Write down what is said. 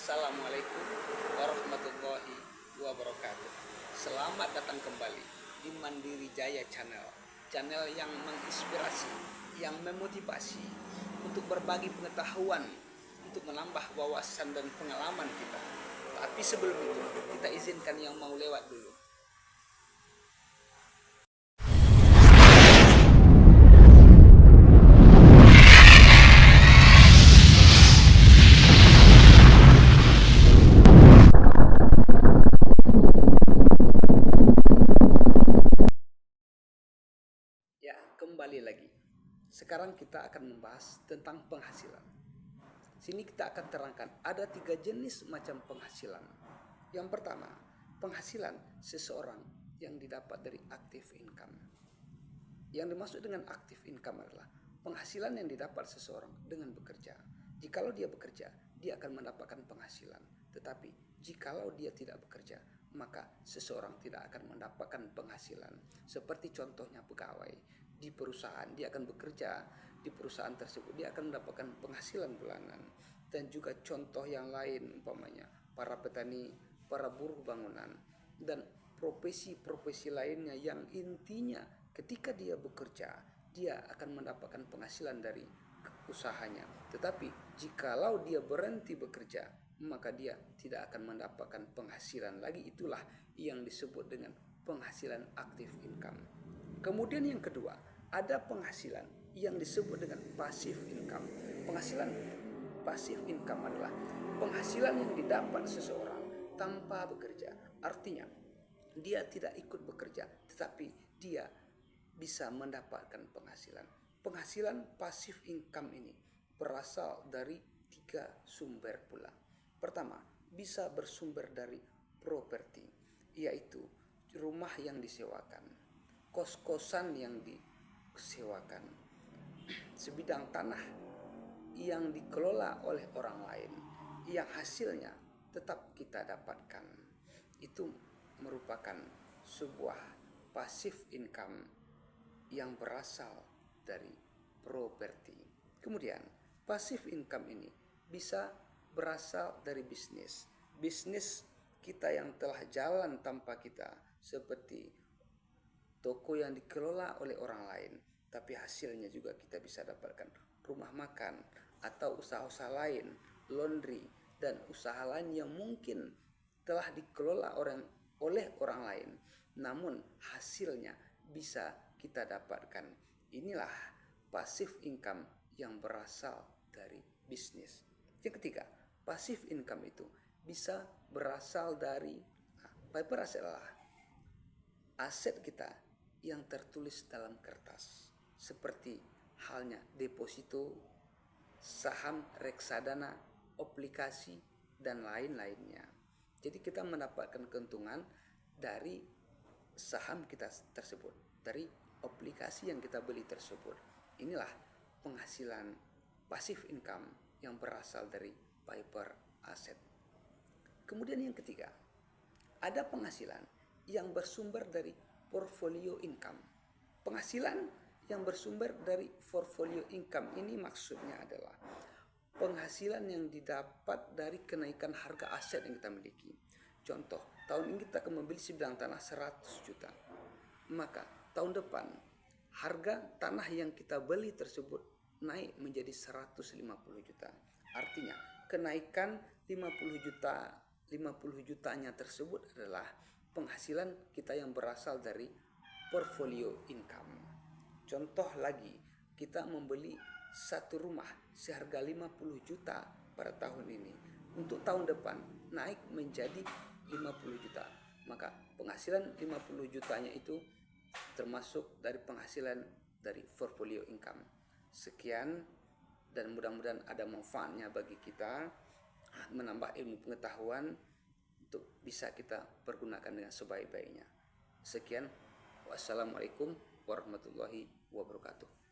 Assalamualaikum warahmatullahi wabarakatuh. Selamat datang kembali di Mandiri Jaya Channel. Channel yang menginspirasi, yang memotivasi untuk berbagi pengetahuan, untuk menambah wawasan dan pengalaman kita. Tapi sebelum itu, kita izinkan yang mau lewat dulu. Ya, kembali lagi. Sekarang kita akan membahas tentang penghasilan. Sini kita akan terangkan ada 3 jenis macam penghasilan. Yang pertama, penghasilan seseorang yang didapat dari active income. Yang dimaksud dengan active income adalah penghasilan yang didapat seseorang dengan bekerja. Jikalau dia bekerja, dia akan mendapatkan penghasilan. Tetapi jikalau dia tidak bekerja, maka seseorang tidak akan mendapatkan penghasilan. Seperti contohnya pegawai di perusahaan, dia akan bekerja di perusahaan tersebut, dia akan mendapatkan penghasilan bulanan. Dan juga contoh yang lain, umpamanya para petani, para buruh bangunan, dan profesi-profesi lainnya yang intinya ketika dia bekerja, dia akan mendapatkan penghasilan dari usahanya. Tetapi jikalau dia berhenti bekerja, maka dia tidak akan mendapatkan penghasilan lagi. Itulah yang disebut dengan penghasilan active income. Kemudian yang kedua, ada penghasilan yang disebut dengan passive income. Penghasilan passive income adalah penghasilan yang didapat seseorang tanpa bekerja. Artinya, dia tidak ikut bekerja, tetapi dia bisa mendapatkan penghasilan. Penghasilan passive income ini berasal dari 3 sumber pula. Pertama, bisa bersumber dari properti, yaitu rumah yang disewakan, kos-kosan yang disewakan, sebidang tanah yang dikelola oleh orang lain, yang hasilnya tetap kita dapatkan. Itu merupakan sebuah passive income yang berasal dari properti. Kemudian, passive income ini bisa berasal dari bisnis. Bisnis kita yang telah jalan tanpa kita, seperti toko yang dikelola oleh orang lain, tapi hasilnya juga kita bisa dapatkan rumah makan atau usaha-usaha lain, laundry, dan usaha lain yang mungkin telah dikelola oleh orang lain, namun hasilnya bisa kita dapatkan. Inilah passive income yang berasal dari bisnis. Yang ketiga, passive income itu bisa berasal dari paper asset adalah aset kita yang tertulis dalam kertas, seperti halnya deposito, saham reksadana, obligasi, dan lain-lainnya. Jadi kita mendapatkan keuntungan dari saham kita tersebut, dari obligasi yang kita beli tersebut. Inilah penghasilan passive income yang berasal dari paper asset. Kemudian yang ketiga, ada penghasilan yang bersumber dari portfolio income. Penghasilan yang bersumber dari portfolio income ini maksudnya adalah penghasilan yang didapat dari kenaikan harga aset yang kita miliki. Contoh, tahun ini kita akan membeli sebidang tanah 100 juta. Maka tahun depan harga tanah yang kita beli tersebut naik menjadi 150 juta. Artinya kenaikan 50 jutanya tersebut adalah penghasilan kita yang berasal dari portfolio income. Contoh lagi, kita membeli satu rumah seharga 50 juta pada tahun ini. Untuk tahun depan naik menjadi 50 juta. Maka penghasilan 50 jutanya itu termasuk dari penghasilan dari portfolio income. Sekian, dan mudah-mudahan ada manfaatnya bagi kita, menambah ilmu pengetahuan untuk bisa kita pergunakan dengan sebaik-baiknya. Sekian, wassalamualaikum warahmatullahi wabarakatuh.